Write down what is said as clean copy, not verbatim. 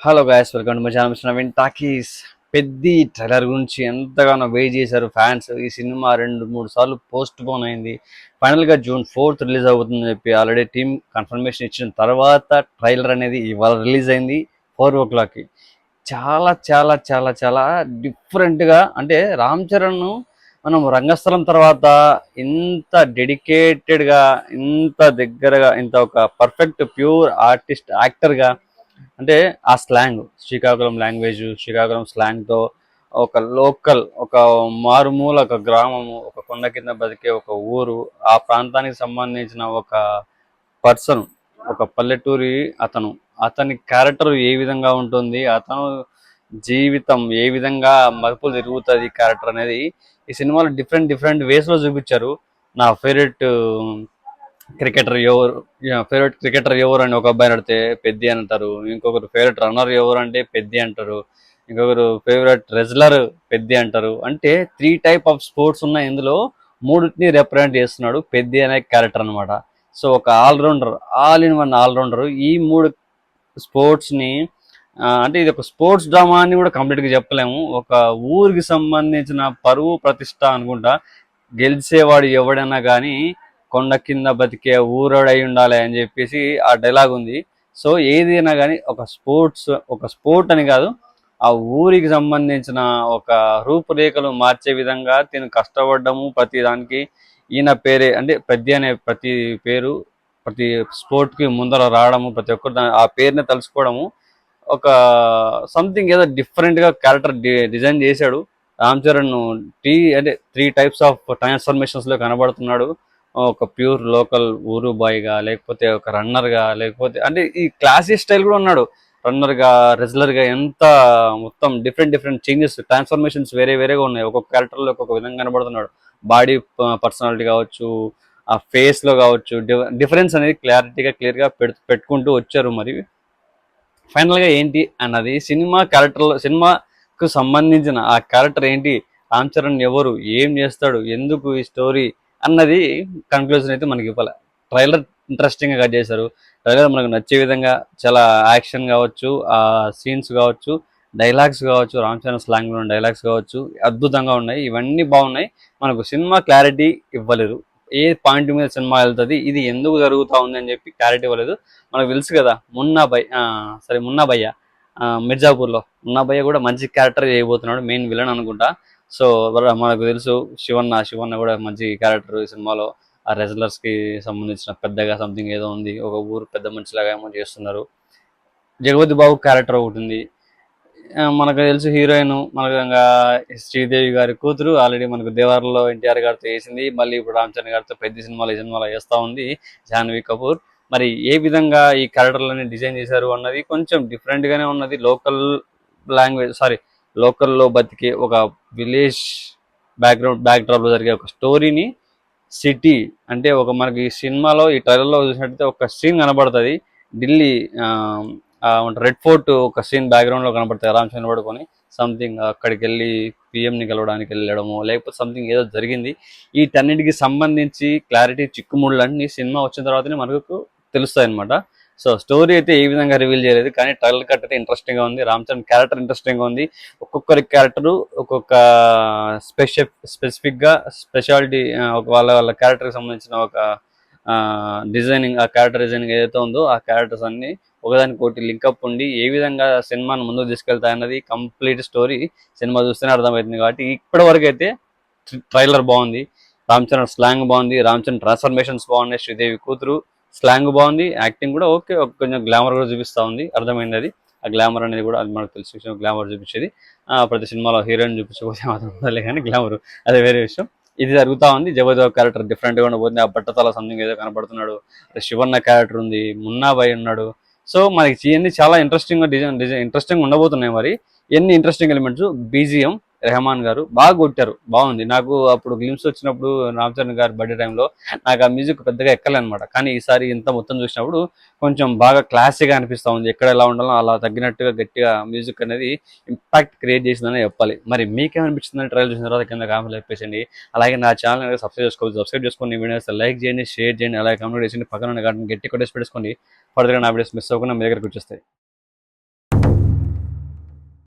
Hello guys, welcome to my channel mister Naveen talkies. Peddi trailer గురించి ఎంతగానో wait చేశారు fans. ఈ సినిమా 2-3 సార్లు పోస్ట్ పోన్ అయింది. ఫైనల్గా June 4th రిలీజ్ అవుతుందని చెప్పి ఆల్రెడీ టీమ్ కన్ఫర్మేషన్ ఇచ్చిన తర్వాత ట్రైలర్ అనేది ఇవాళ రిలీజ్ అయింది 4 o'clockకి. చాలా చాలా చాలా చాలా డిఫరెంట్గా, అంటే రామ్ చరణ్ మనం రంగస్థలం తర్వాత ఇంత డెడికేటెడ్గా, ఇంత దగ్గరగా, ఇంత ఒక పర్ఫెక్ట్ ప్యూర్ ఆర్టిస్ట్ యాక్టర్గా, అంటే ఆ స్లాంగ్, శ్రీకాకుళం లాంగ్వేజ్, శ్రీకాకుళం స్లాంగ్తో ఒక లోకల్, ఒక మారుమూల, ఒక గ్రామము, ఒక కొండ కింద బతికే ఒక ఊరు, ఆ ప్రాంతానికి సంబంధించిన ఒక పర్సన్, ఒక పల్లెటూరి అతను, అతని క్యారెక్టర్ ఏ విధంగా ఉంటుంది, అతను జీవితం ఏ విధంగా మలుపులు తిరుగుతుంది క్యారెక్టర్ అనేది ఈ సినిమాలో డిఫరెంట్ డిఫరెంట్ వేస్లో చూపించారు. నా ఫేవరెట్ క్రికెటర్ ఎవరు అని ఒక అబ్బాయిని అడితే పెద్ది అని అంటారు. ఇంకొకరు ఫేవరెట్ రన్నర్ ఎవరు అంటే పెద్ది అంటారు. ఇంకొకరు ఫేవరెట్ రెజ్లర్ పెద్ది అంటారు. అంటే 3 type ఆఫ్ స్పోర్ట్స్ ఉన్నాయి. ఇందులో 3ని రిప్రజెంట్ చేస్తున్నాడు పెద్ది అనే క్యారెక్టర్ అనమాట. సో ఒక allrounder, all in one allrounder. ఈ 3 స్పోర్ట్స్ని, అంటే ఇది ఒక స్పోర్ట్స్ డ్రామా అని కూడా కంప్లీట్గా చెప్పలేము. ఒక ఊరికి సంబంధించిన పరువు ప్రతిష్ట అనుకుంటా. గెలిచేవాడు ఎవడైనా కానీ కొండ కింద బతికే ఊరోడై ఉండాలి అని చెప్పేసి ఆ డైలాగ్ ఉంది. సో ఏదైనా కానీ ఒక స్పోర్ట్ అని కాదు, ఆ ఊరికి సంబంధించిన ఒక రూపురేఖలు మార్చే విధంగా తిను కష్టపడ్డము. ప్రతి దానికి ఈయన పేరే, అంటే ప్రతి పేరు ప్రతి స్పోర్ట్కి ముందర రావడము, ప్రతి ఒక్కరు ఆ పేరుని తలుచుకోవడము, ఒక సంథింగ్ ఏదో డిఫరెంట్గా క్యారెక్టర్ డిజైన్ చేశాడు రామ్ చరణ్. అంటే 3 types ఆఫ్ ట్రాన్స్ఫర్మేషన్స్లో కనబడుతున్నాడు. ఒక ప్యూర్ లోకల్ ఊరు బాయ్గా, లేకపోతే ఒక రన్నర్గా, లేకపోతే అంటే ఈ క్లాసీ స్టైల్ కూడా ఉన్నాడు. రన్నర్గా, రెజ్లర్గా, ఎంత మొత్తం డిఫరెంట్ చేంజెస్, ట్రాన్స్ఫర్మేషన్స్ వేరే వేరేగా ఉన్నాయి. ఒక్కొక్క క్యారెక్టర్లో ఒక్కొక్క విధంగా కనబడుతున్నాడు. బాడీ పర్సనాలిటీ కావచ్చు, ఆ ఫేస్లో కావచ్చు, డిఫరెన్స్ అనేది క్లియర్గా పెట్టుకుంటూ వచ్చారు. మరి ఫైనల్గా ఏంటి అన్నది సినిమాకు సంబంధించిన ఆ క్యారెక్టర్ ఏంటి, రామ్ చరణ్ ఎవరు, ఏం చేస్తాడు, ఎందుకు ఈ స్టోరీ అన్నది కన్క్లూజన్ అయితే మనకి ఇవ్వాలి. ట్రైలర్ ఇంట్రెస్టింగ్గా కట్ చేశారు. ట్రైలర్ మనకు నచ్చే విధంగా చాలా యాక్షన్ కావచ్చు, ఆ సీన్స్ కావచ్చు, డైలాగ్స్ కావచ్చు, రామ్ చరణ్ స్లాంగ్లో ఉన్న డైలాగ్స్ కావచ్చు అద్భుతంగా ఉన్నాయి. ఇవన్నీ బాగున్నాయి. మనకు సినిమా క్లారిటీ ఇవ్వలేదు. ఏ పాయింట్ మీద సినిమా వెళ్తుంది, ఇది ఎందుకు జరుగుతూ ఉంది అని చెప్పి క్లారిటీ ఇవ్వలేదు. మనకు తెలుసు కదా మున్నా భయ్య మిర్జాపూర్లో మున్నా భయ్య కూడా మంచి క్యారెక్టర్ చేయబోతున్నాడు, మెయిన్ విలన్ అనుకుంటా. సో మనకు తెలుసు శివన్న కూడా మంచి క్యారెక్టర్ ఈ సినిమాలో. ఆ రెజ్లర్స్కి సంబంధించిన పెద్దగా సంథింగ్ ఏదో ఉంది, ఒక ఊరు పెద్ద మనిషిలాగా ఏమో చేస్తున్నారు. జగపతి బాబు క్యారెక్టర్ ఒకటి ఉంది. మనకు తెలుసు హీరోయిన్ మనకు శ్రీదేవి గారి కూతురు, ఆల్రెడీ మనకు దేవరలో ఎన్టీఆర్ గారితో వేసింది. మళ్ళీ ఇప్పుడు రామ్ చరణ్ గారితో పెద్ద సినిమాలో వేస్తూ ఉంది జాహ్నవి కపూర్. మరి ఏ విధంగా ఈ క్యారెక్టర్లని డిజైన్ చేశారు అన్నది కొంచెం డిఫరెంట్గానే ఉన్నది. లోకల్లో బతికే ఒక విలేజ్ బ్యాక్డ్రాప్లో జరిగే ఒక స్టోరీని సిటీ, అంటే ఒక మనకి ఈ సినిమాలో ఈ ట్రైలర్లో చూసినట్టయితే ఒక సీన్ కనబడుతుంది. ఢిల్లీ రెడ్ ఫోర్ట్ ఒక సీన్ బ్యాక్గ్రౌండ్లో కనబడుతుంది. రామ్ చరణ్ పడుకొని సంథింగ్ అక్కడికి వెళ్ళి పిఎంని కలవడానికి వెళ్ళడము, లేకపోతే సంథింగ్ ఏదో జరిగింది. వీటన్నిటికి సంబంధించి క్లారిటీ చిక్కుముళ్ళన్నీ సినిమా వచ్చిన తర్వాతనే మనకు తెలుస్తాయి అనమాట. సో స్టోరీ అయితే ఏ విధంగా రివీల్ చేయలేదు, కానీ ట్రైలర్ కట్ అయితే ఇంట్రెస్టింగ్గా ఉంది. రామ్ చరణ్ క్యారెక్టర్ ఇంట్రెస్టింగ్గా ఉంది. ఒక్కొక్కరి క్యారెక్టరు ఒక్కొక్క స్పెసిఫిక్గా స్పెషాలిటీ, వాళ్ళ క్యారెక్టర్కి సంబంధించిన ఒక డిజైనింగ్, ఆ క్యారెక్టర్ డిజైనింగ్ ఏదైతే ఉందో ఆ క్యారెక్టర్స్ అన్ని ఒకదానికోటి లింకప్ ఉండి ఏ విధంగా సినిమాను ముందుకు తీసుకెళ్తాయన్నది కంప్లీట్ స్టోరీ సినిమా చూస్తేనే అర్థమవుతుంది. కాబట్టి ఇప్పటి వరకు అయితే ట్రైలర్ బాగుంది, రామ్ చరణ్ స్లాంగ్ బాగుంది, రామ్ చరణ్ ట్రాన్స్ఫర్మేషన్స్ బాగున్నాయి, శ్రీదేవి కూతురు స్లాంగ్ బాగుంది, యాక్టింగ్ కూడా ఓకే, కొంచెం గ్లామర్ కూడా చూపిస్తూ ఉంది. అర్థమైంది అది. ఆ గ్లామర్ అనేది కూడా అది మనకు తెలిసిన విషయం. గ్లామర్ చూపించేది ప్రతి సినిమాలో హీరోయిన్ చూపించకపోతే మాత్రం ఉండాలి, కానీ గ్లామర్ అదే వేరే విషయం. ఇది జరుగుతూ ఉంది. జబర్దస్త్ క్యారెక్టర్ డిఫరెంట్గా ఉండబోతుంది. ఆ బట్టతల సంథింగ్ ఏదో కనబడుతున్నాడు. శివన్న క్యారెక్టర్ ఉంది, మున్నా భాయ్ ఉన్నాడు. సో మనకి ఇవన్నీ చాలా ఇంట్రెస్టింగ్ ఉండబోతున్నాయి. మరి ఎన్ని ఇంట్రెస్టింగ్ ఎలిమెంట్స్. బీజిఎం రెహమాన్ గారు బాగా కొట్టారు, బాగుంది. నాకు అప్పుడు గ్లిమ్స్ వచ్చినప్పుడు రామ్ చరణ్ గారి బర్త్డే టైంలో నాకు ఆ మ్యూజిక్ పెద్దగా ఎక్కలేనమాట, కానీ ఈసారి ఇంత మొత్తం చూసినప్పుడు కొంచెం బాగా క్లాసీగా అనిపిస్తూ ఉంది. ఎక్కడ ఎలా ఉండాలో అలా తగ్గినట్టుగా గట్టిగా మ్యూజిక్ అనేది ఇంపాక్ట్ క్రియేట్ చేసిందని చెప్పాలి. మరి మీకేమనిపించిందని ట్రైల్ చూసిన తర్వాత కింద కామెంట్ చెప్పేసండి. అలాగే నా ఛానల్ సబ్స్క్రైబ్ చేసుకొని వీడియోస్ లైక్ చేయండి, షేర్ చేయండి, అలాగే కామెంట్ చేయండి. పక్కన గట్టి కొట్టేసి పెట్టుకోండి. ఫర్దర్గా నా వీడియోస్ మిస్ అవ్వకుండా మీ దగ్గరకు వచ్చేస్తాయి.